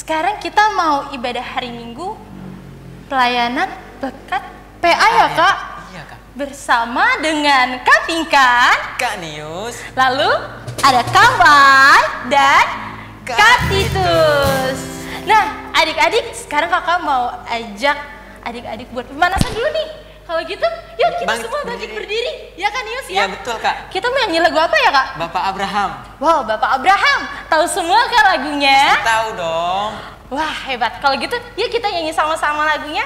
sekarang kita mau ibadah hari Minggu, pelayanan berkat PA ya Kak? Iya Kak. Bersama dengan Kak Pinkan, Kak Nius, lalu ada Kak Mai dan Kak Titus. Nah adik-adik, sekarang kakak mau ajak adik-adik buat pemanasan dulu nih. Kalau gitu, yuk kita semua bangkit berdiri. Ya kan Nius ya? Iya betul Kak. Kita mau nyanyi lagu apa ya Kak? Bapak Abraham. Wow, Bapak Abraham. Tahu semua kan lagunya? Pasti tahu dong. Wah hebat. Kalau gitu, yuk kita nyanyi sama-sama lagunya.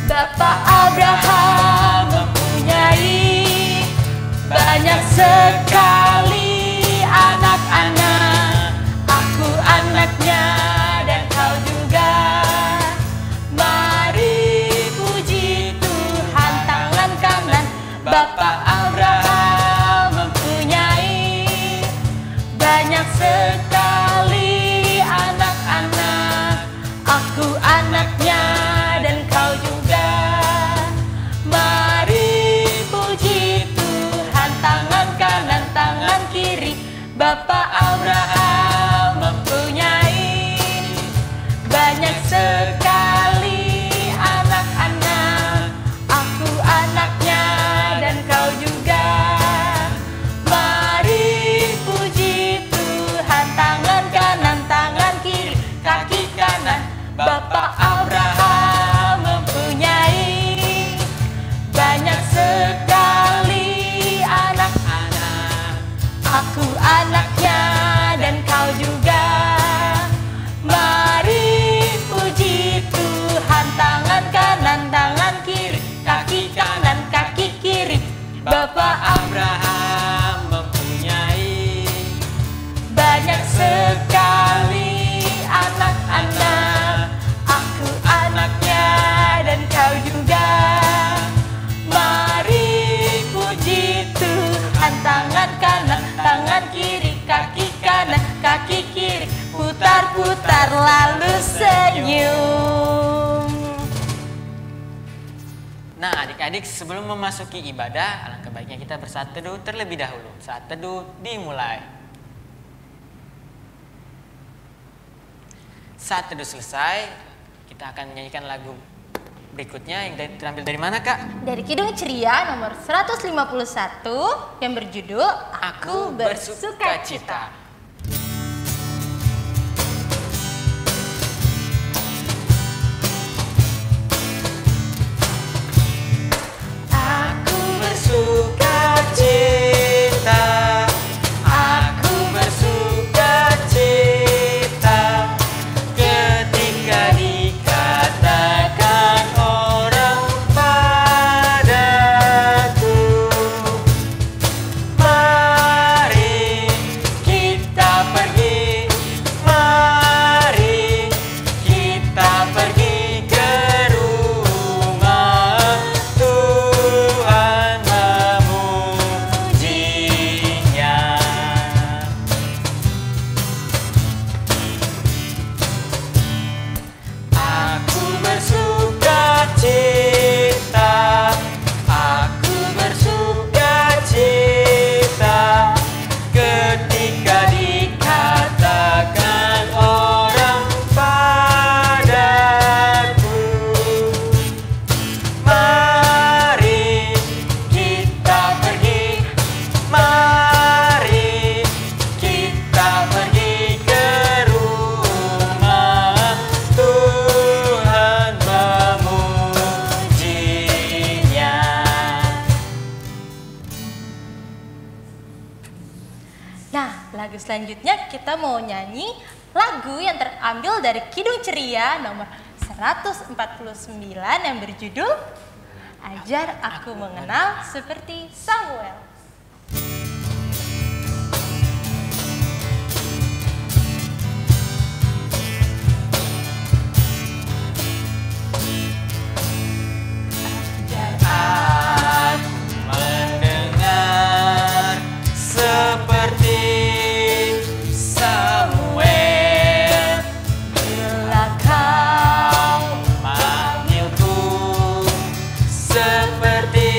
Bapak Abraham mempunyai banyak sekali anak-anak. Aku anaknya dan kau juga. Mari puji Tuhan tangan kanan. Bapak Abraham mempunyai banyak sekali anak-anak. Aku anaknya dan kau juga. Mari puji Tuhan tangan kanan tangan kiri. Bapak Abraham mempunyai banyak sekali anak-anak. Aku anaknya dan kau juga. Mari puji Tuhan tangan kanan tangan kiri kaki kanan. Bapak Abraham mempunyai banyak sekali anak-anak. Aku anaknya dan kau juga. Mari puji Tuhan tangan kanan tangan kiri kaki kanan kaki kiri. Bapak Abraham mempunyai banyak sekali anak-anak. Aku anaknya dan kau juga. Mari puji Tuhan tangan kanan tangan kiri kaki kanan kaki kiri. Putar-putar lalu senyum. Nah adik-adik, sebelum memasuki ibadah, alangkah baiknya kita bersaat teduh terlebih dahulu. Saat teduh dimulai. Saat teduh selesai, kita akan menyanyikan lagu berikutnya yang terambil dari mana Kak? Dari Kidung Ceria nomor 151 yang berjudul Aku Bersukacita. Aku bersukacita, aku bersukacita ketika dikatakan orang padaku, mari kita pergi, mari kita pergi ke rumah Tuhan memujinya. Aku bersukacita, aku bersukacita ketika dikatakan orang padaku, mari kita pergi, mari kita pergi ke rumah Tuhan memujinya. Nah, lagu selanjutnya kita mau nyanyi lagu yang terambil dari Kidung Ceria nomor 149 yang berjudul Ajar Aku Mengenal Seperti Samuel. Aku mendengar seperti Samuel Bila kau memanggilku seperti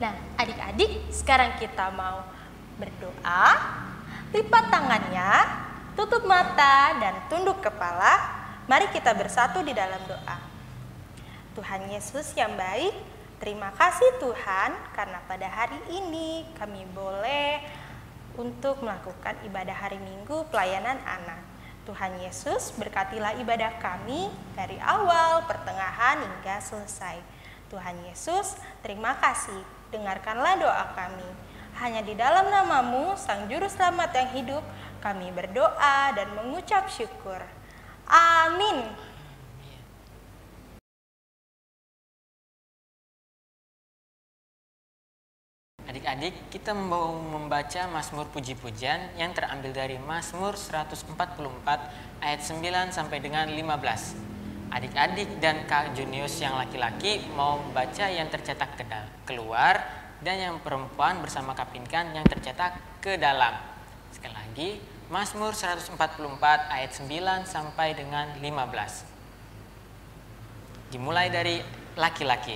Nah, adik-adik, sekarang kita mau berdoa. Lipat tangannya, tutup mata, dan tunduk kepala. Mari kita bersatu di dalam doa. Tuhan Yesus yang baik, terima kasih Tuhan karena pada hari ini kami boleh untuk melakukan ibadah hari Minggu pelayanan anak. Tuhan Yesus, berkatilah ibadah kami dari awal, pertengahan, hingga selesai. Tuhan Yesus, terima kasih. Dengarkanlah doa kami. Hanya di dalam nama-Mu, Sang Juru Selamat yang hidup, kami berdoa dan mengucap syukur. Amin. Adik-adik, kita mau membaca Mazmur Puji-Pujian yang terambil dari Mazmur 144 ayat 9 sampai dengan 15. Adik-adik dan Kak Junius yang laki-laki mau membaca yang tercetak keluar dan yang perempuan bersama Kak Pinkan yang tercetak ke dalam. Sekali lagi, Mazmur 144 ayat 9 sampai dengan 15. Dimulai dari laki-laki.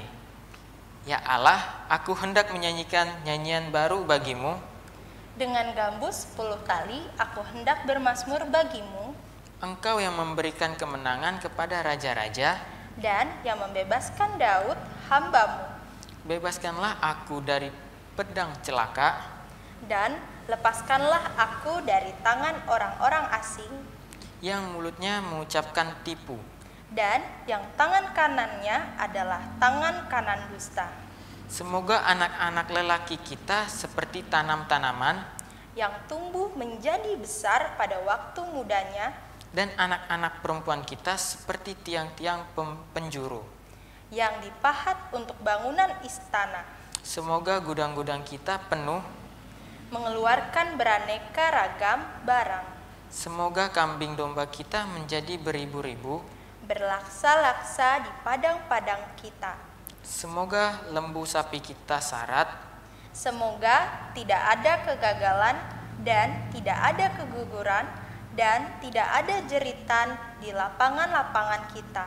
Ya Allah, aku hendak menyanyikan nyanyian baru bagimu. Dengan gambus 10 kali aku hendak bermazmur bagimu. Engkau yang memberikan kemenangan kepada raja-raja dan yang membebaskan Daud hamba-Mu. Bebaskanlah aku dari pedang celaka dan lepaskanlah aku dari tangan orang-orang asing yang mulutnya mengucapkan tipu dan yang tangan kanannya adalah tangan kanan dusta. Semoga anak-anak lelaki kita seperti tanam-tanaman yang tumbuh menjadi besar pada waktu mudanya, dan anak-anak perempuan kita seperti tiang-tiang penjuru yang dipahat untuk bangunan istana. Semoga gudang-gudang kita penuh mengeluarkan beraneka ragam barang. Semoga kambing domba kita menjadi beribu-ribu, berlaksa-laksa di padang-padang kita. Semoga lembu sapi kita sarat. Semoga tidak ada kegagalan dan tidak ada keguguran dan tidak ada jeritan di lapangan-lapangan kita.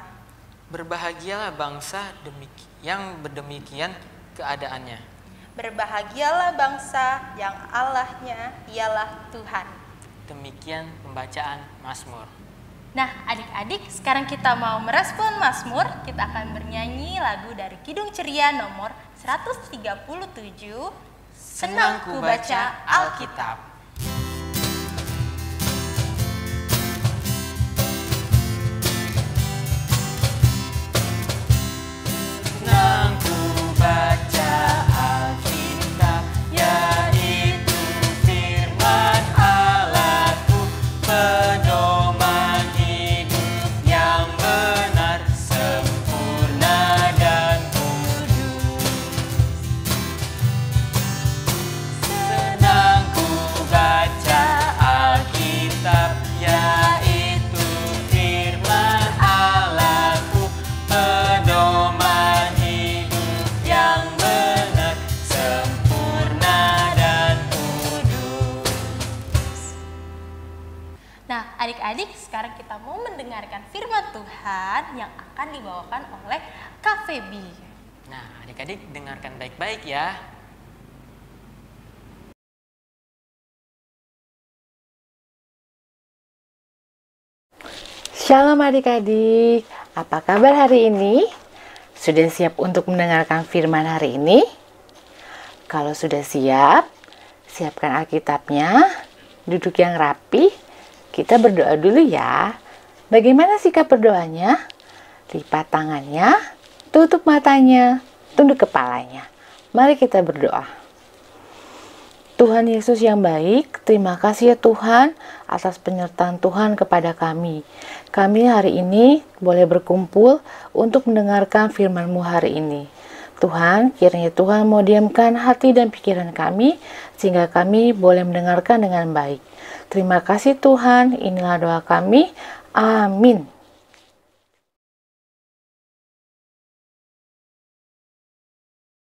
Berbahagialah bangsa yang berdemikian keadaannya. Berbahagialah bangsa yang Allahnya ialah Tuhan. Demikian pembacaan Mazmur. Nah, adik-adik, sekarang kita mau merespon Mazmur. Kita akan bernyanyi lagu dari Kidung Ceria nomor 137, Senang ku baca Alkitab. Senang ku baca Alkitab, yaitu firman Allahku, pedoman hidup yang benar, sempurna dan kudus. Senang ku baca Alkitab, yaitu firman Allahku, pedoman hidup yang benar, sempurna dan kudus. Nah, adik-adik, sekarang kita mau mendengarkan firman Tuhan yang akan dibawakan oleh Kak Feby. Nah, adik-adik dengarkan baik-baik ya. Shalom adik-adik, apa kabar hari ini? Sudah siap untuk mendengarkan firman hari ini? Kalau sudah siap, siapkan Alkitabnya, duduk yang rapi, kita berdoa dulu ya. Bagaimana sikap berdoanya? Lipat tangannya, tutup matanya, tunduk kepalanya. Mari kita berdoa. Tuhan Yesus yang baik, terima kasih ya Tuhan atas penyertaan Tuhan kepada kami. Kami hari ini boleh berkumpul untuk mendengarkan firman-Mu hari ini. Tuhan, kiranya Tuhan mau diamkan hati dan pikiran kami, sehingga kami boleh mendengarkan dengan baik. Terima kasih Tuhan, inilah doa kami. Amin.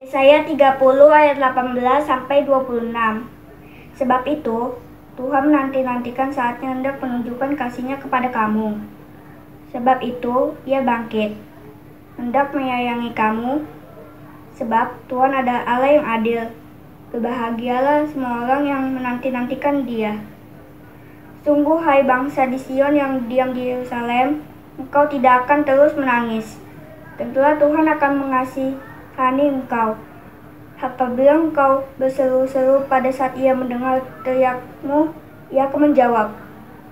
Yesaya 30 ayat 18 sampai 26. Sebab itu, Tuhan menanti-nantikan saatnya hendak menunjukkan kasih-Nya kepada kamu. Sebab itu, Ia bangkit, hendak menyayangi kamu. sebab Tuhan adalah Allah yang adil. Berbahagialah semua orang yang menanti-nantikan Dia. Sungguh hai bangsa di Sion yang diam di Yerusalem, engkau tidak akan terus menangis. Tentulah Tuhan akan mengasihani engkau. Apabila engkau berseru-seru pada saat Ia mendengar teriakmu, Ia akan menjawab.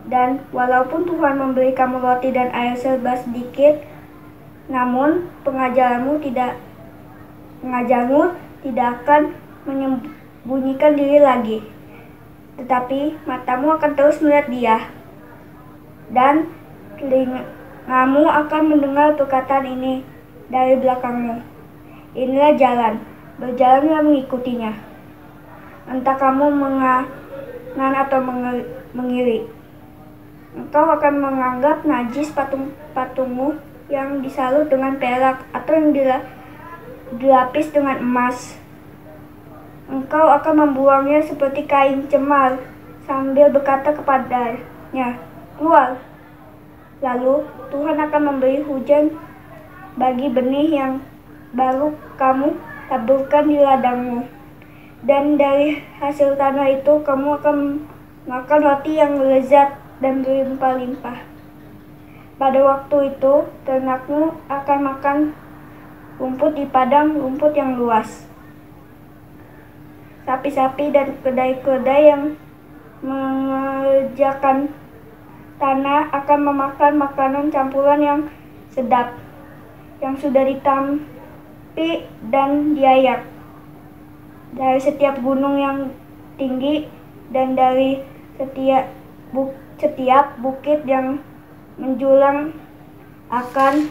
Dan walaupun Tuhan memberi kamu roti dan air serba sedikit, namun pengajarmu tidak akan menyembunyikan diri lagi. Tetapi matamu akan terus melihat Dia, dan telingamu akan mendengar perkataan ini dari belakangmu. Inilah jalan, berjalanlah mengikutinya. Entah kamu menganan atau mengiri. Engkau akan menganggap najis patung-patungmu yang disalut dengan perak atau yang dilapis dengan emas. Engkau akan membuangnya seperti kain cemar sambil berkata kepadanya, keluar. Lalu Tuhan akan memberi hujan bagi benih yang baru kamu taburkan di ladangmu. Dan dari hasil tanah itu kamu akan makan roti yang lezat dan berlimpah-limpah. Pada waktu itu ternakmu akan makan rumput di padang rumput yang luas. Sapi-sapi dan keledai-keledai yang mengerjakan tanah akan memakan makanan campuran yang sedap, yang sudah ditampi dan diayak. Dari setiap gunung yang tinggi dan dari setiap bukit yang menjulang akan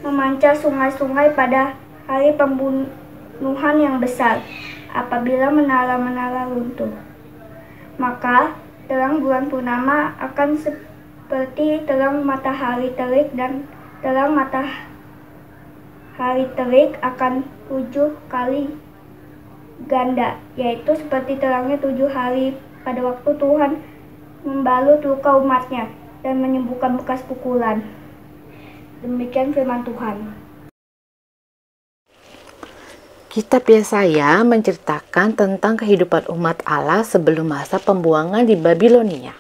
memancar sungai-sungai pada hari pembunuhan yang besar, apabila menara-menara runtuh. Maka terang bulan purnama akan seperti terang matahari terik, dan terang matahari terik akan 7 kali ganda, yaitu seperti terangnya 7 hari pada waktu Tuhan membalut luka umatnya dan menyembuhkan bekas pukulan. Demikian firman Tuhan. Kitab Yesaya menceritakan tentang kehidupan umat Allah sebelum masa pembuangan di Babilonia.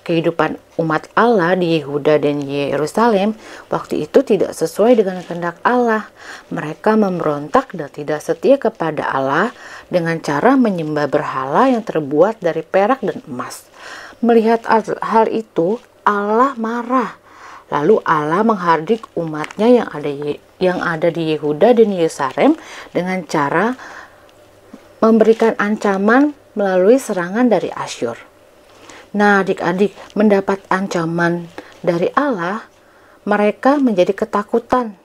Kehidupan umat Allah di Yehuda dan Yerusalem waktu itu tidak sesuai dengan kehendak Allah. Mereka memberontak dan tidak setia kepada Allah dengan cara menyembah berhala yang terbuat dari perak dan emas. Melihat hal itu, Allah marah. Lalu Allah menghardik umatnya yang ada di Yehuda dan Yerusalem dengan cara memberikan ancaman melalui serangan dari Asyur. Nah, adik-adik, mendapat ancaman dari Allah, mereka menjadi ketakutan.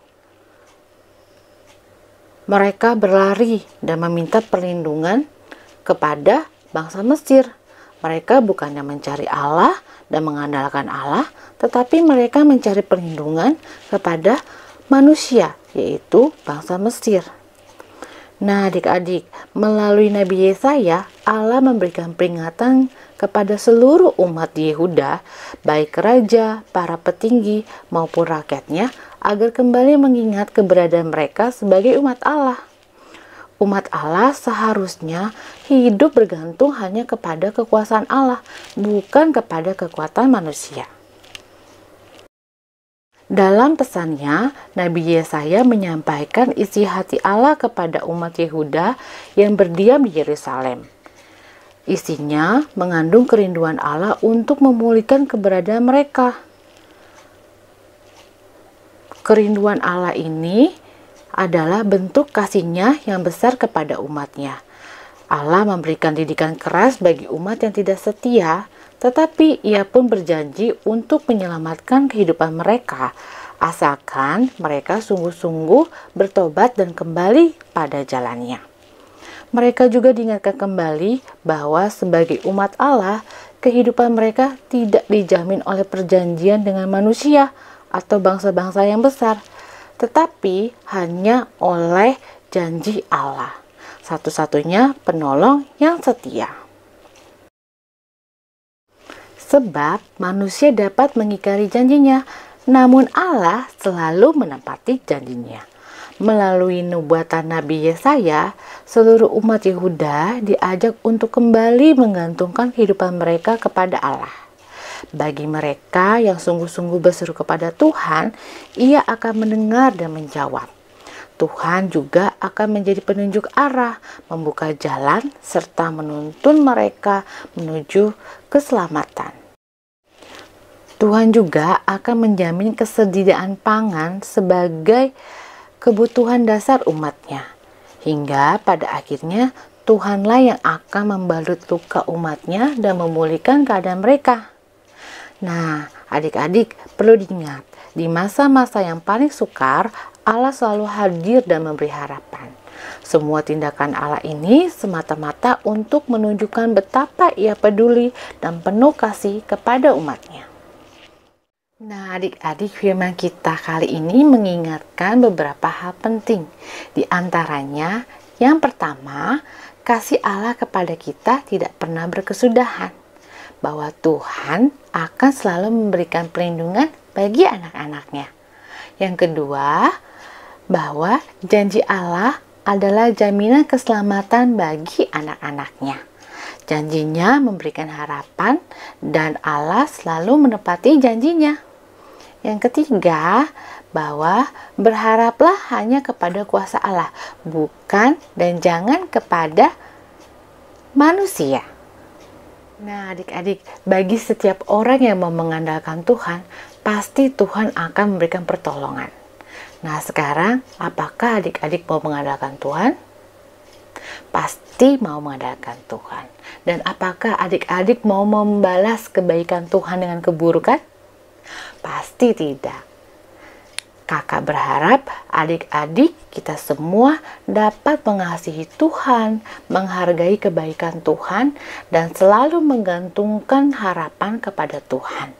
Mereka berlari dan meminta perlindungan kepada bangsa Mesir. Mereka bukannya mencari Allah dan mengandalkan Allah, tetapi mereka mencari perlindungan kepada manusia, yaitu bangsa Mesir. Nah, adik-adik, melalui Nabi Yesaya, Allah memberikan peringatan kepada seluruh umat di Yehuda, baik raja, para petinggi, maupun rakyatnya, agar kembali mengingat keberadaan mereka sebagai umat Allah. Umat Allah seharusnya hidup bergantung hanya kepada kekuasaan Allah, bukan kepada kekuatan manusia. Dalam pesannya, Nabi Yesaya menyampaikan isi hati Allah kepada umat Yehuda yang berdiam di Yerusalem. Isinya mengandung kerinduan Allah untuk memulihkan keberadaan mereka. Kerinduan Allah ini adalah bentuk kasih-Nya yang besar kepada umatnya. Allah memberikan didikan keras bagi umat yang tidak setia, tetapi Ia pun berjanji untuk menyelamatkan kehidupan mereka, asalkan mereka sungguh-sungguh bertobat dan kembali pada jalannya. Mereka juga diingatkan kembali bahwa sebagai umat Allah, kehidupan mereka tidak dijamin oleh perjanjian dengan manusia atau bangsa-bangsa yang besar, tetapi hanya oleh janji Allah, satu-satunya penolong yang setia. Sebab manusia dapat mengingkari janjinya, Namun Allah selalu menepati janjinya. Melalui nubuatan Nabi Yesaya, seluruh umat Yehuda diajak untuk kembali menggantungkan kehidupan mereka kepada Allah. Bagi mereka yang sungguh-sungguh berseru kepada Tuhan, Ia akan mendengar dan menjawab. Tuhan juga akan menjadi penunjuk arah, membuka jalan, serta menuntun mereka menuju keselamatan. Tuhan juga akan menjamin kesediaan pangan sebagai kebutuhan dasar umatnya. Hingga pada akhirnya Tuhanlah yang akan membalut luka umatnya dan memulihkan keadaan mereka. Nah, adik-adik perlu diingat, di masa-masa yang paling sukar, Allah selalu hadir dan memberi harapan. Semua tindakan Allah ini semata-mata untuk menunjukkan betapa Ia peduli dan penuh kasih kepada umatnya. Nah, adik-adik, firman kita kali ini mengingatkan beberapa hal penting. Di antaranya, yang pertama, kasih Allah kepada kita tidak pernah berkesudahan. Bahwa Tuhan akan selalu memberikan perlindungan bagi anak-anaknya. Yang kedua, bahwa janji Allah adalah jaminan keselamatan bagi anak-anaknya. Janjinya memberikan harapan dan Allah selalu menepati janjinya. Yang ketiga, bahwa berharaplah hanya kepada kuasa Allah, bukan dan jangan kepada manusia. Nah, adik-adik, bagi setiap orang yang mau mengandalkan Tuhan, pasti Tuhan akan memberikan pertolongan. Nah, sekarang apakah adik-adik mau mengandalkan Tuhan? Pasti mau mengandalkan Tuhan. Dan apakah adik-adik mau membalas kebaikan Tuhan dengan keburukan? Pasti tidak. Kakak berharap adik-adik kita semua dapat mengasihi Tuhan, menghargai kebaikan Tuhan, dan selalu menggantungkan harapan kepada Tuhan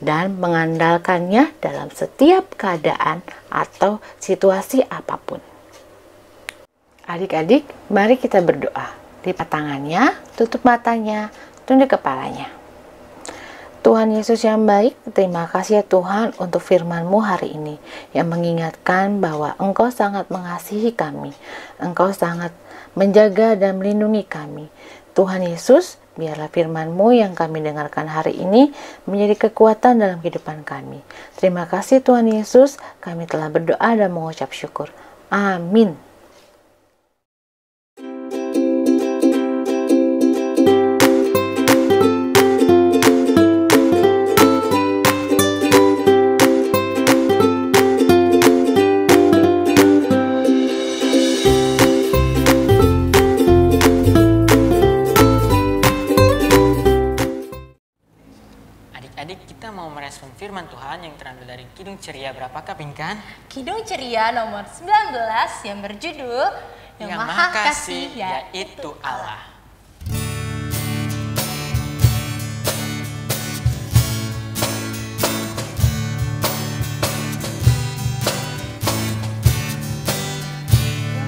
dan mengandalkannya dalam setiap keadaan atau situasi apapun. Adik-adik, mari kita berdoa. Lipat tangannya, tutup matanya, tunduk kepalanya. Tuhan Yesus yang baik, terima kasih ya Tuhan untuk firman-Mu hari ini yang mengingatkan bahwa Engkau sangat mengasihi kami. Engkau sangat menjaga dan melindungi kami. Tuhan Yesus, biarlah firman-Mu yang kami dengarkan hari ini menjadi kekuatan dalam kehidupan kami. Terima kasih Tuhan Yesus, kami telah berdoa dan mengucap syukur. Amin. Kita mau merespon firman Tuhan yang terambil dari Kidung Ceria berapakah, Pinkan? Kidung Ceria nomor 19 yang berjudul Yang Maha Kasih yaitu Allah.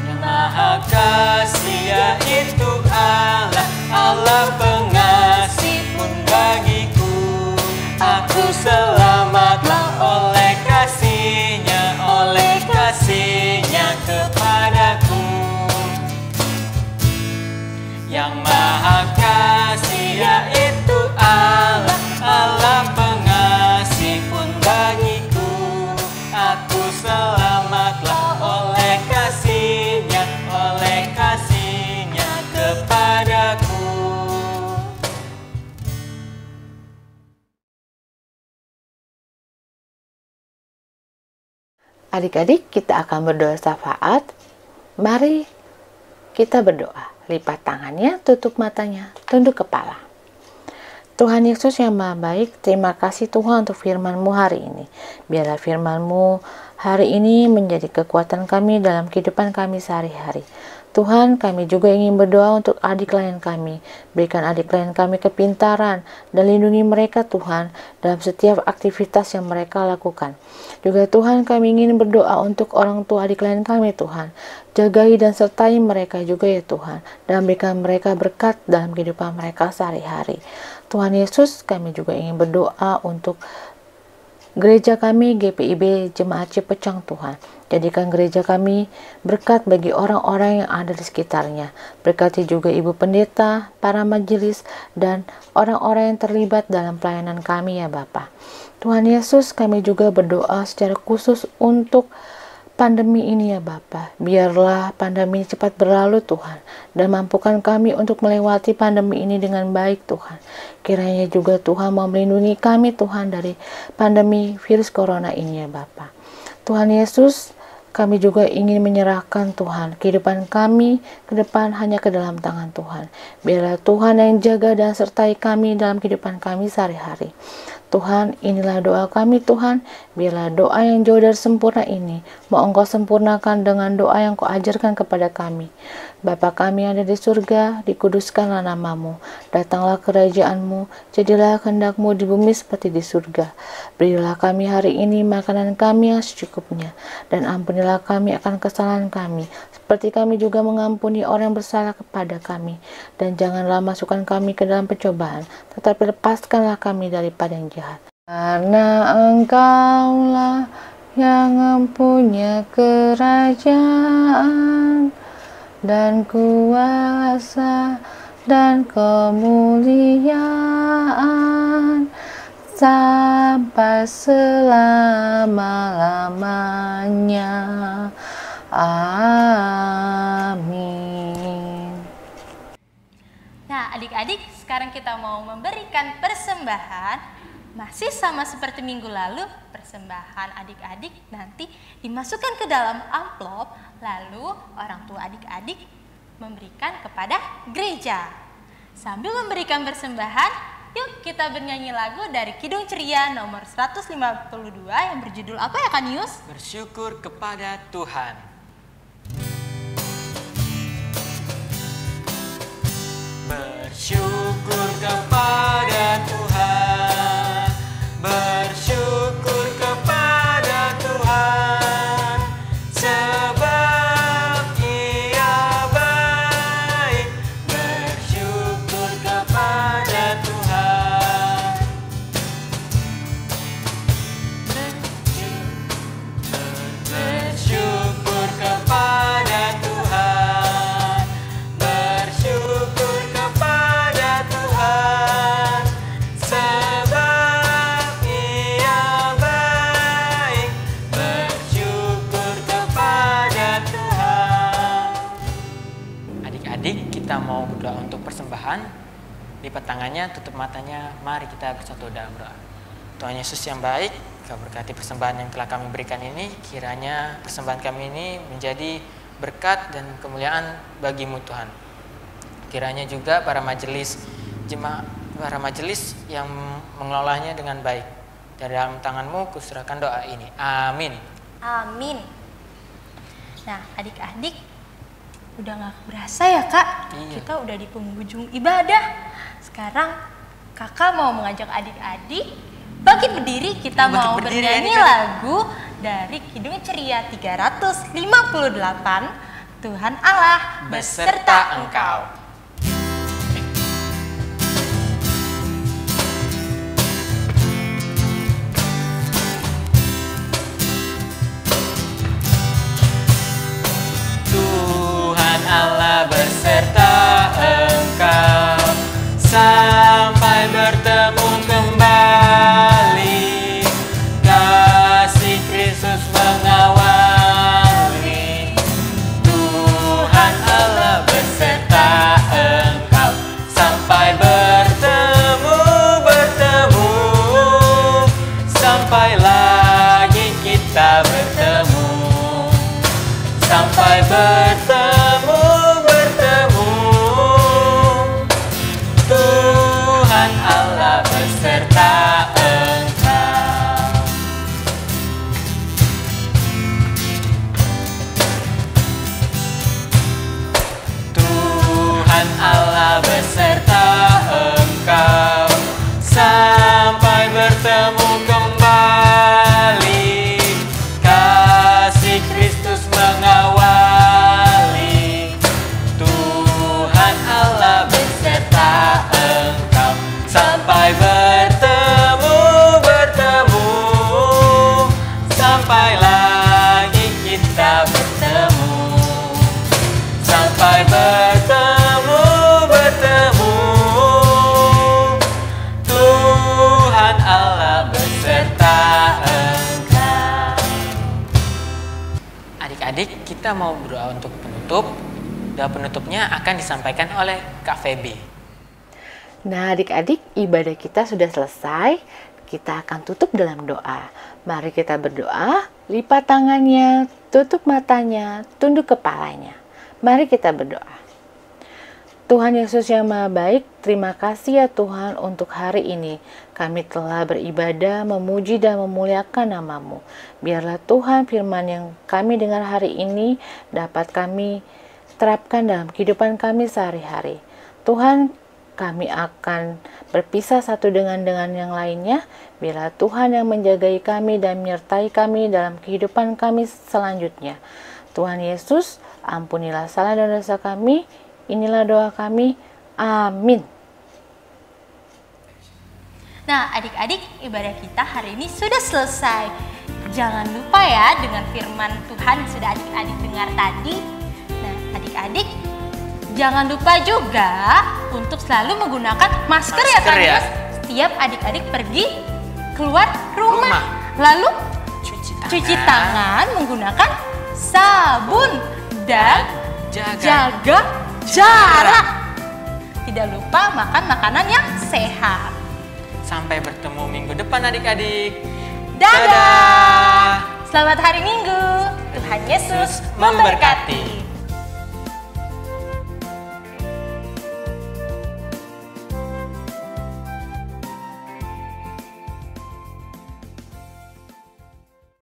Yang Maha Kasih yaitu Allah, Allah pengasih pun bagiku. Aku selamatlah oleh kasih-Nya kepadaku. Yang Maha Kasih yaitu Allah, Allah pengasih pun bagiku. Aku selamatlah oleh kasih-Nya kepadaku. Adik-adik, kita akan berdoa syafaat. Mari kita berdoa. Lipat tangannya, tutup matanya, tunduk kepala. Tuhan Yesus yang Maha Baik, terima kasih Tuhan untuk firman-Mu hari ini. Biarlah firman-Mu hari ini menjadi kekuatan kami dalam kehidupan kami sehari-hari. Tuhan, kami juga ingin berdoa untuk adik klien kami. Berikan adik klien kami kepintaran dan lindungi mereka Tuhan dalam setiap aktivitas yang mereka lakukan. Juga Tuhan, kami ingin berdoa untuk orang tua adik klien kami Tuhan. Jagai dan sertai mereka juga ya Tuhan, dan berikan mereka berkat dalam kehidupan mereka sehari-hari. Tuhan Yesus, kami juga ingin berdoa untuk gereja kami GPIB Jemaat Cipecang Tuhan. Jadikan gereja kami berkat bagi orang-orang yang ada di sekitarnya. Berkati juga Ibu Pendeta, para majelis, dan orang-orang yang terlibat dalam pelayanan kami ya Bapa. Tuhan Yesus, kami juga berdoa secara khusus untuk pandemi ini ya Bapa. Biarlah pandemi ini cepat berlalu Tuhan, dan mampukan kami untuk melewati pandemi ini dengan baik Tuhan. Kiranya juga Tuhan mau melindungi kami Tuhan dari pandemi virus corona ini ya Bapa. Tuhan Yesus, kami juga ingin menyerahkan Tuhan kehidupan kami ke depan hanya ke dalam tangan Tuhan. Biarlah Tuhan yang jaga dan sertai kami dalam kehidupan kami sehari-hari. Tuhan, inilah doa kami Tuhan, biarlah doa yang jauh dari sempurna ini mau Engkau sempurnakan dengan doa yang Kau ajarkan kepada kami. Bapa kami yang ada di surga, dikuduskanlah namamu, datanglah kerajaan-Mu, jadilah kehendak-Mu di bumi seperti di surga. Berilah kami hari ini makanan kami yang secukupnya, dan ampunilah kami akan kesalahan kami, seperti kami juga mengampuni orang yang bersalah kepada kami. Dan janganlah masukkan kami ke dalam pencobaan, tetapi lepaskanlah kami daripada yang jahat. Karena Engkaulah yang mempunyai kerajaan dan kuasa dan kemuliaan sampai selama-lamanya. Amin. Nah, adik-adik, sekarang kita mau memberikan persembahan. Masih sama seperti minggu lalu, persembahan adik-adik nanti dimasukkan ke dalam amplop, lalu orang tua adik-adik memberikan kepada gereja. Sambil memberikan persembahan, yuk kita bernyanyi lagu dari Kidung Ceria nomor 152 yang berjudul apa ya Kak Nius? Bersyukur kepada Tuhan. Bersyukur kepada Tuhan, bersyukur kepada Tuhan, sebab Ia baik. Bersyukur kepada Tuhan, bersyukur kepada Tuhan, bersyukur kepada Tuhan, sebab Ia baik. Bersyukur kepada Tuhan. Adik-adik, kita mau berdoa untuk persembahan. Lipat tangannya, tutup matanya, mari kita bersatu dalam doa. Tuhan Yesus yang baik, Kau berkati persembahan yang telah kami berikan ini. Kiranya persembahan kami ini menjadi berkat dan kemuliaan bagi-Mu Tuhan. Kiranya juga para majelis jemaat, para majelis yang mengelolanya dengan baik. Dari dalam tangan-Mu kuserahkan doa ini. Amin. Amin. Nah, adik-adik, udah gak berasa ya Kak? Iya. Kita udah di penghujung ibadah. Sekarang Kakak mau mengajak adik-adik bangkit berdiri, kita Bangkit mau berdiri, bernyanyi adik-adik. lagu dari Kidung Ceria 358, Tuhan Allah beserta Engkau. Tuhan Allah beserta engkau sampai bertemu kembali. Kasih Kristus mengawali. Tuhan Allah beserta engkau sampai bertemu, sampai lagi kita bertemu, sampai bertemu. Tuhan Allah beserta engkau. Tuhan Allah beserta engkau sampai bertemu kembali. Kasih Kristus mengawali. kita mau berdoa untuk penutup. Doa penutupnya akan disampaikan oleh Kak Feby. Nah, adik-adik, ibadah kita sudah selesai. Kita akan tutup dalam doa. Mari kita berdoa, lipat tangannya, tutup matanya, tunduk kepalanya. Mari kita berdoa. Tuhan Yesus yang Maha Baik, terima kasih ya Tuhan untuk hari ini. Kami telah beribadah, memuji dan memuliakan nama-Mu. Biarlah Tuhan firman yang kami dengar hari ini dapat kami terapkan dalam kehidupan kami sehari-hari. Tuhan, kami akan berpisah satu dengan yang lainnya. Biarlah Tuhan yang menjagai kami dan menyertai kami dalam kehidupan kami selanjutnya. Tuhan Yesus, ampunilah salah dan dosa kami. Inilah doa kami. Amin. Nah, adik-adik, ibadah kita hari ini sudah selesai. Jangan lupa ya dengan firman Tuhan yang sudah adik-adik dengar tadi. Nah, adik-adik, jangan lupa juga untuk selalu menggunakan masker ya Kak Yus. Setiap adik-adik pergi keluar rumah. Lalu cuci tangan menggunakan sabun dan jaga jarak. Tidak lupa makan makanan yang sehat. Sampai bertemu minggu depan adik-adik. Dadah. Selamat hari Minggu. Tuhan Yesus memberkati.